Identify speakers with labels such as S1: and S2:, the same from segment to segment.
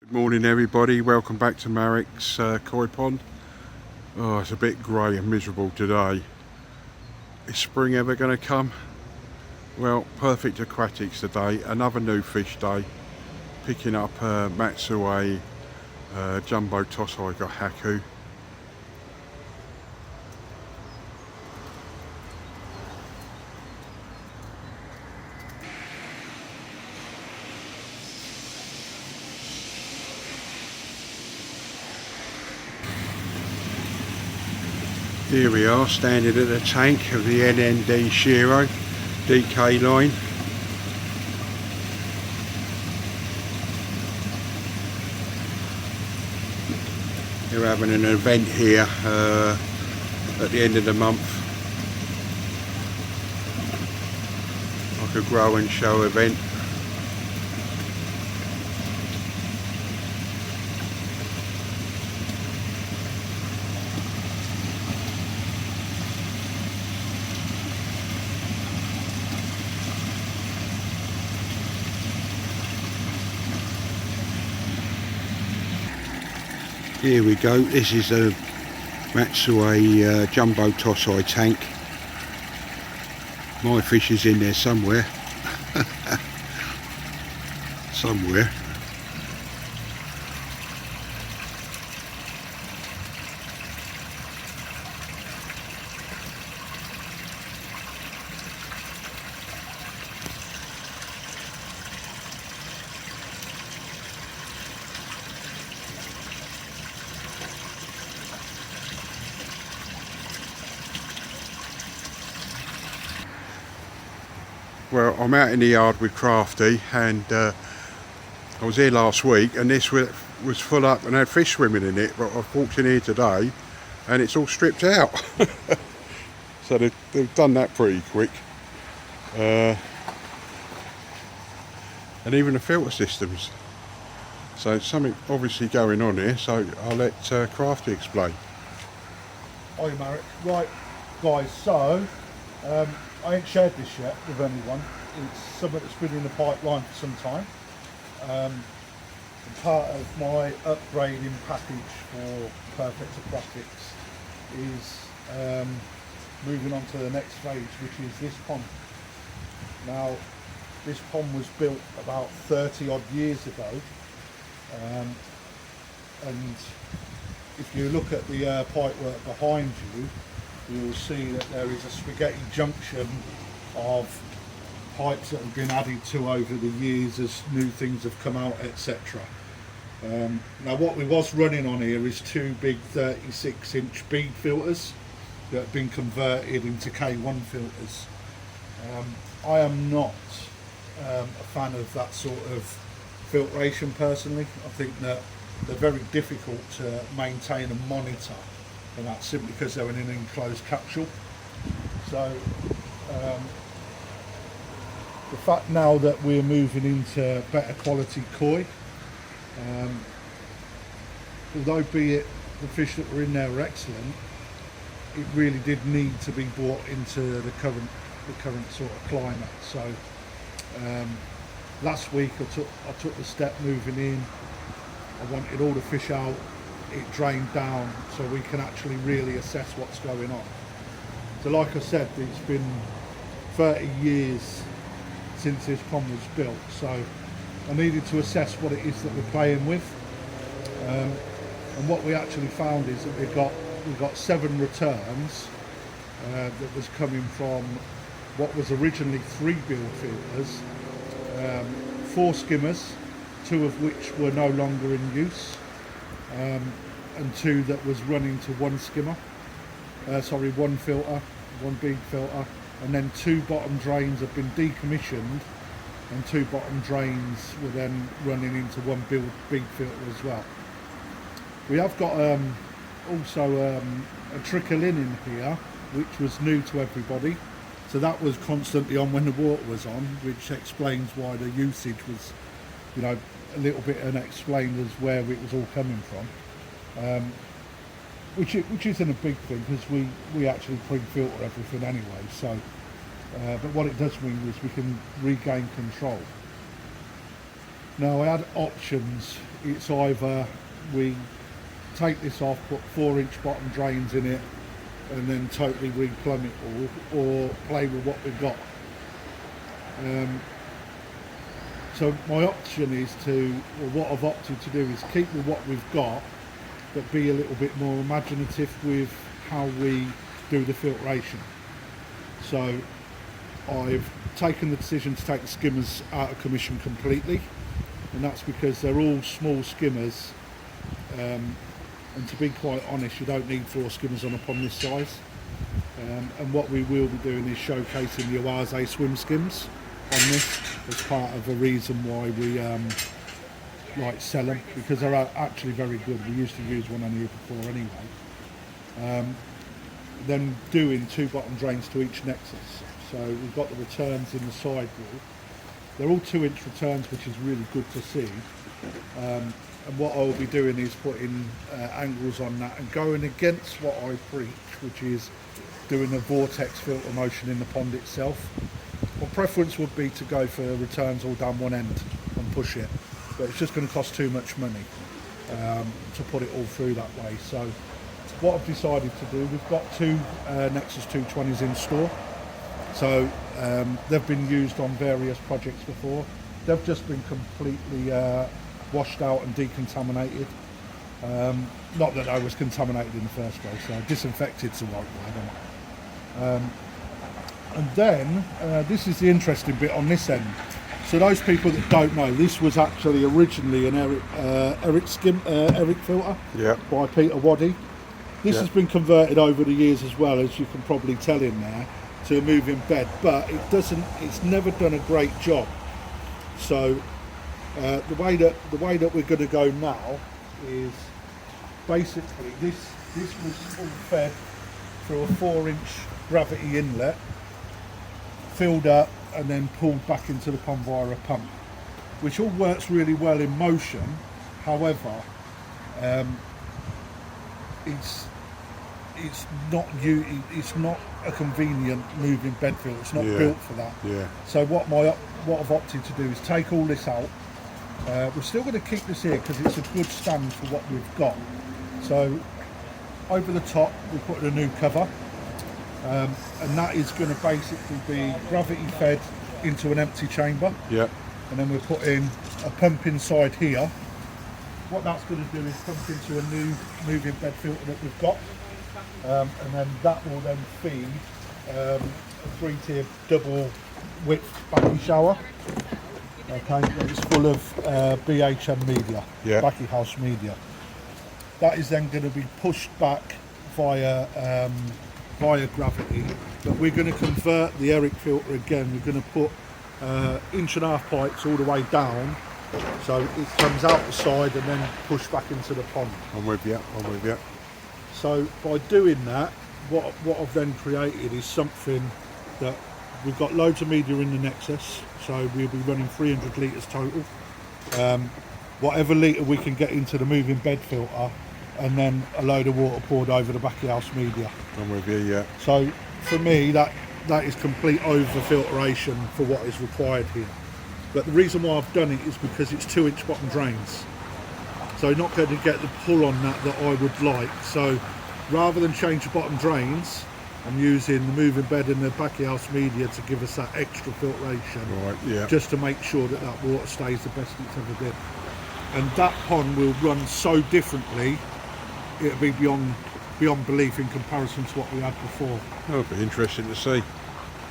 S1: Good morning everybody, welcome back to Marek's koi pond. Oh, it's a bit grey and miserable today. Is spring ever going to come? Well, Perfect Aquatics today, another new fish day. Picking up Matsue Jumbo Tosai Haku. Here we are, standing at the tank of the NND Shiro DK line. They're having an event here at the end of the month, like a grow and show event. Here we go, this is a Matsue Jumbo Tosai tank. My fish is in there somewhere. Somewhere. Well, I'm out in the yard with Crafty, and I was here last week and this was full up and had fish swimming in it, but I've walked in here today and it's all stripped out. So they've done that pretty quick. And even the filter systems. So something obviously going on here, so I'll let Crafty explain.
S2: Hi Marek. Right guys, so I ain't shared this yet with anyone. It's something that's been in the pipeline for some time. And part of my upgrading package for Perfect Aquatics is moving on to the next phase, which is this pond. Now, this pond was built about 30 odd years ago, and if you look at the pipework behind you, you'll see that there is a spaghetti junction of pipes that have been added to over the years as new things have come out, etc. Now what we was running on here is two big 36-inch bead filters that have been converted into K1 filters. I am not a fan of that sort of filtration personally. I think that they're very difficult to maintain and monitor, and that's simply because they're in an enclosed capsule. So the fact now that we're moving into better quality koi, although be it the fish that were in there were excellent, it really did need to be brought into the current sort of climate. So last week I took the step moving in. I wanted all the fish out, it drained down, so we can actually really assess what's going on. So like I said, it's been 30 years since this pond was built, so I needed to assess what it is that we're playing with. And what we actually found is that we got 7 returns that was coming from what was originally 3 build filters, 4 skimmers, 2 of which were no longer in use, and 2 that was running to 1 skimmer, 1 filter, 1 bead filter, and then 2 bottom drains have been decommissioned, and 2 bottom drains were then running into 1 bead filter as well. We have got also a trickle in here, which was new to everybody, so that was constantly on when the water was on, which explains why the usage was, you know, a little bit unexplained as where it was all coming from, which isn't a big thing because we actually pre-filter everything anyway. So, but what it does mean is we can regain control. No, I had options. It's either we take this off, put 4-inch bottom drains in it, and then totally replumb it all, or play with what we've got. So my option is or what I've opted to do is keep with what we've got, but be a little bit more imaginative with how we do the filtration. So I've taken the decision to take the skimmers out of commission completely, and that's because they're all small skimmers, and to be quite honest, you don't need 4 skimmers on a pond this size. And what we will be doing is showcasing the Oase swim skims on this as part of a reason why we like sell them, because they're actually very good. We used to use one on here before anyway. Then doing 2 bottom drains to each nexus. So we've got the returns in the sidewall. They're all 2-inch returns, which is really good to see. And what I'll be doing is putting angles on that and going against what I preach, which is doing a vortex filter motion in the pond itself. My preference would be to go for returns all down one end and push it, but it's just going to cost too much money to put it all through that way. So what I've decided to do, we've got 2 Nexus 220s in store. So they've been used on various projects before. They've just been completely washed out and decontaminated. Not that I was contaminated in the first place, so disinfected's the right word. And then this is the interesting bit on this end. So those people that don't know, this was actually originally an Eric filter by Peter Waddy. This has been converted over the years as well, as you can probably tell in there, to a moving bed, but it's never done a great job. So the way that we're going to go now is basically this was all fed through a 4-inch gravity inlet, filled up and then pulled back into the pond via a pump, which all works really well in motion. However, it's not a convenient moving bed filter. It's not built for that. So what I've opted to do is take all this out. We're still going to keep this here because it's a good stand for what we've got. So over the top we put a new cover, and that is going to basically be gravity fed into an empty chamber. And then we're putting a pump inside here. What that's going to do is pump into a new moving bed filter that we've got, and then that will then feed a 3-tier double width backy shower. Okay, it's full of BHM media, backy house media. That is then going to be pushed back via gravity, but we're going to convert the Eric filter again. We're going to put 1.5-inch pipes all the way down, so it comes out the side and then push back into the pond.
S1: I'm with you.
S2: So by doing that, what I've then created is something that we've got loads of media in the Nexus, so we'll be running 300 litres total. Whatever litre we can get into the moving bed filter, and then a load of water poured over the backy house media.
S1: I'm with you,
S2: So for me, that is complete over filtration for what is required here. But the reason why I've done it is because it's 2-inch bottom drains. So not going to get the pull on that I would like. So rather than change the bottom drains, I'm using the moving bed and the backy house media to give us that extra filtration. Just to make sure that water stays the best it's ever been. And that pond will run so differently, it'll be beyond belief in comparison to what we had before.
S1: That'll be interesting to see.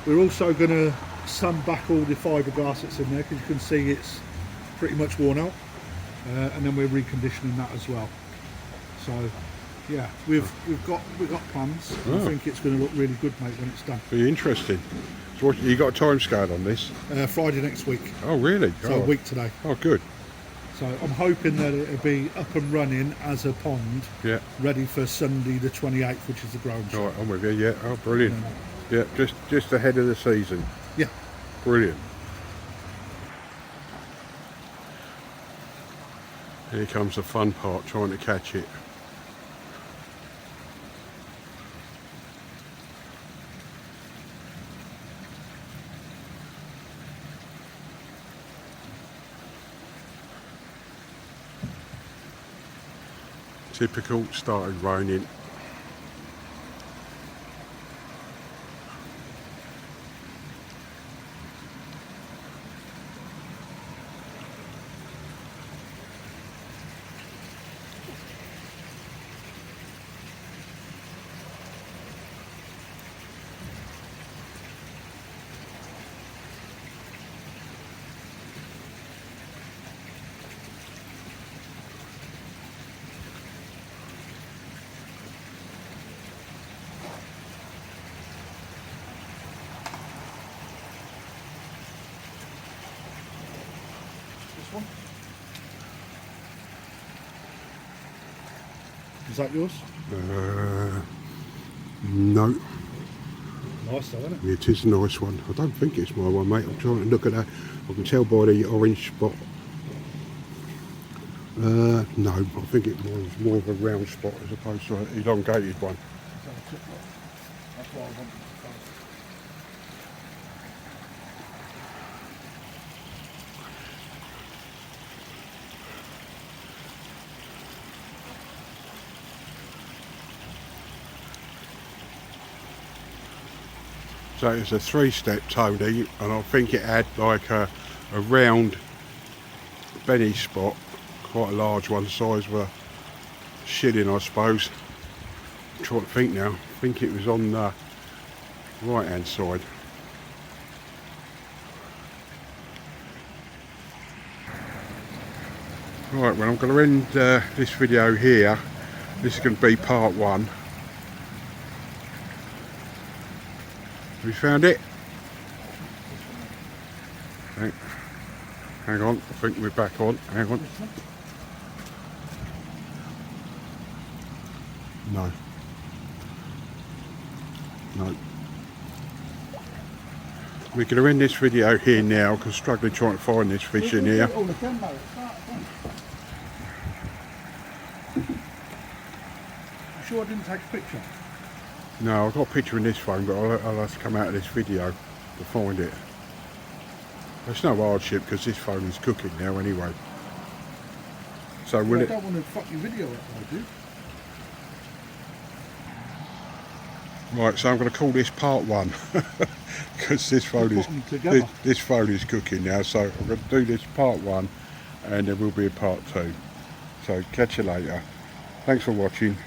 S2: We're also going to sand back all the fiberglass that's in there, because you can see it's pretty much worn out, and then we're reconditioning that as well. So yeah, we've got plans. I think it's going to look really good, mate, when it's done.
S1: Be interesting. So what, you got a time scale on this?
S2: Friday next week.
S1: Oh really?
S2: So a week today.
S1: Oh good.
S2: So I'm hoping that it'll be up and running as a pond, ready for Sunday the 28th, which is the ground show.
S1: Right, I'm with you. Oh brilliant. Just ahead of the season. Brilliant. Here comes the fun part, trying to catch it. Typical, started raining.
S2: This one. Is that yours?
S1: No,
S2: Nice though, isn't it?
S1: it is a nice one. I don't think it's my one, mate. I'm trying to look at that. I can tell by the orange spot. No, I think it was more of a round spot as opposed to an elongated one.
S2: That's what I wanted to say.
S1: So it's a 3-step Tony, and I think it had like a round benny spot, quite a large one, size of a shilling I suppose. I'm trying to think now. I think it was on the right hand side. Right, well I'm going to end this video here. This is going to be part 1. Have you found it? Hang on, I think we're back on. Hang on. No. No. We're going to end this video here now because I'm struggling trying to find this fish in here.
S2: All again, mate. You sure I didn't take a picture?
S1: No, I've got a picture in this phone, but I'll have to come out of this video to find it. It's no hardship because this phone is cooking now anyway. So will
S2: I don't want to fuck your video up, I do.
S1: Right, so I'm going to call this part 1 because this phone is cooking now. So I'm going to do this part 1, and there will be a part 2. So catch you later. Thanks for watching.